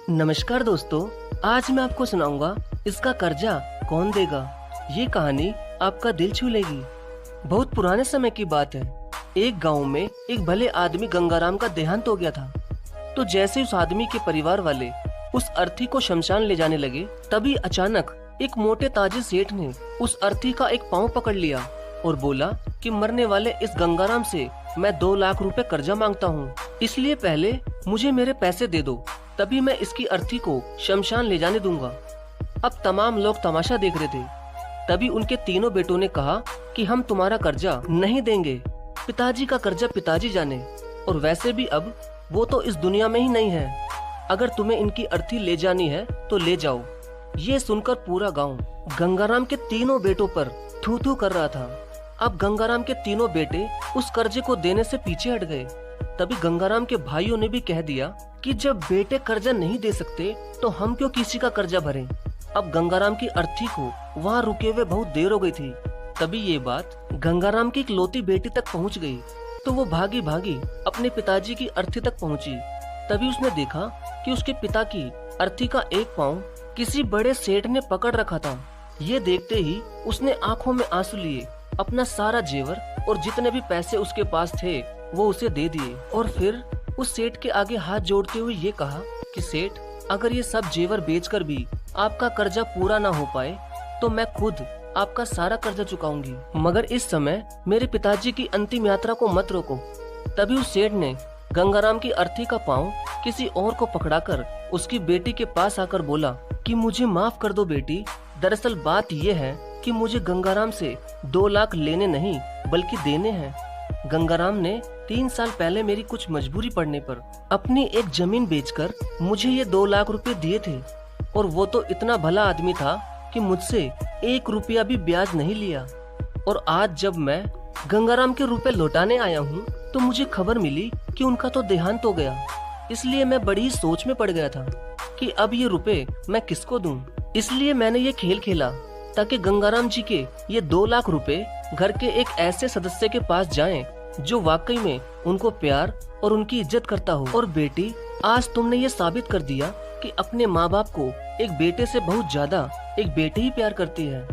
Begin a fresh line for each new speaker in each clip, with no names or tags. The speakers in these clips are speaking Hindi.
नमस्कार दोस्तों, आज मैं आपको सुनाऊंगा इसका कर्जा कौन देगा। ये कहानी आपका दिल छू लेगी। बहुत पुराने समय की बात है। एक गांव में एक भले आदमी गंगाराम का देहांत हो गया था। तो जैसे उस आदमी के परिवार वाले उस अर्थी को शमशान ले जाने लगे, तभी अचानक एक मोटे ताजिर सेठ ने उस अर्थी का एक पाँव पकड़ लिया और बोला कि मरने वाले इस गंगाराम से मैं 2 लाख रुपए कर्जा मांगता हूँ, इसलिए पहले मुझे मेरे पैसे दे दो, तभी मैं इसकी अर्थी को शमशान ले जाने दूंगा। अब तमाम लोग तमाशा देख रहे थे। तभी उनके तीनों बेटों ने कहा कि हम तुम्हारा कर्जा नहीं देंगे। पिताजी का कर्जा पिताजी जाने, और वैसे भी अब वो तो इस दुनिया में ही नहीं है। अगर तुम्हें इनकी अर्थी ले जानी है तो ले जाओ। ये सुनकर पूरा गांव गंगाराम के तीनों बेटों पर थू थू कर रहा था। अब गंगाराम के तीनों बेटे उस कर्जे को देने से पीछे हट गए। तभी गंगाराम के भाइयों ने भी कह दिया कि जब बेटे कर्जा नहीं दे सकते तो हम क्यों किसी का कर्जा भरें। अब गंगाराम की अर्थी को वहाँ रुके हुए बहुत देर हो गई थी। तभी ये बात गंगाराम की इकलौती बेटी तक पहुँच गई, तो वो भागी भागी अपने पिताजी की अर्थी तक पहुँची। तभी उसने देखा कि उसके पिता की अर्थी का एक पाँव किसी बड़े सेठ ने पकड़ रखा था। ये देखते ही उसने आंखों में आंसू लिए, अपना सारा जेवर और जितने भी पैसे उसके पास थे वो उसे दे दिए, और फिर उस सेठ के आगे हाथ जोड़ते हुए ये कहा कि सेठ, अगर ये सब जेवर बेचकर भी आपका कर्जा पूरा ना हो पाए तो मैं खुद आपका सारा कर्जा चुकाऊंगी, मगर इस समय मेरे पिताजी की अंतिम यात्रा को मत रोको। तभी उस सेठ ने गंगाराम की अर्थी का पाँव किसी और को पकड़ाकर उसकी बेटी के पास आकर बोला कि मुझे माफ कर दो बेटी, दरअसल बात यह है कि मुझे गंगाराम से 2 लाख लेने नहीं बल्कि देने हैं। गंगाराम ने 3 साल पहले मेरी कुछ मजबूरी पड़ने पर अपनी एक जमीन बेचकर मुझे ये 2 लाख रुपए दिए थे, और वो तो इतना भला आदमी था कि मुझसे 1 रुपया भी ब्याज नहीं लिया। और आज जब मैं गंगाराम के रुपए लौटाने आया हूँ तो मुझे खबर मिली कि उनका तो देहांत हो गया। इसलिए मैं बड़ी ही सोच में पड़ गया था कि अब ये रुपए मैं किसको दूं। इसलिए मैंने ये खेल खेला ताकि गंगाराम जी के ये 2 लाख रुपए घर के एक ऐसे सदस्य के पास जाएं जो वाकई में उनको प्यार और उनकी इज्जत करता हो। और बेटी, आज तुमने ये साबित कर दिया कि अपने माँ बाप को एक बेटे से बहुत ज्यादा एक बेटी ही प्यार करती है।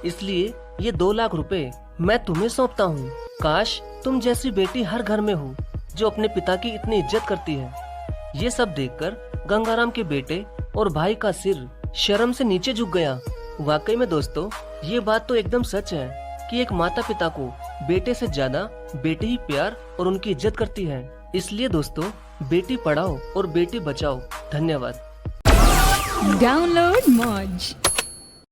इसलिए ये 2 लाख रुपए मैं तुम्हें सौंपता हूँ। काश तुम जैसी बेटी हर घर में हो जो अपने पिता की इतनी इज्जत करती है। ये सब देखकर गंगाराम के बेटे और भाई का सिर शर्म से नीचे झुक गया। वाकई में दोस्तों, ये बात तो एकदम सच है कि एक माता पिता को बेटे से ज्यादा बेटी ही प्यार और उनकी इज्जत करती है। इसलिए दोस्तों, बेटी पढ़ाओ और बेटी बचाओ। धन्यवाद।
डाउनलोड मौज।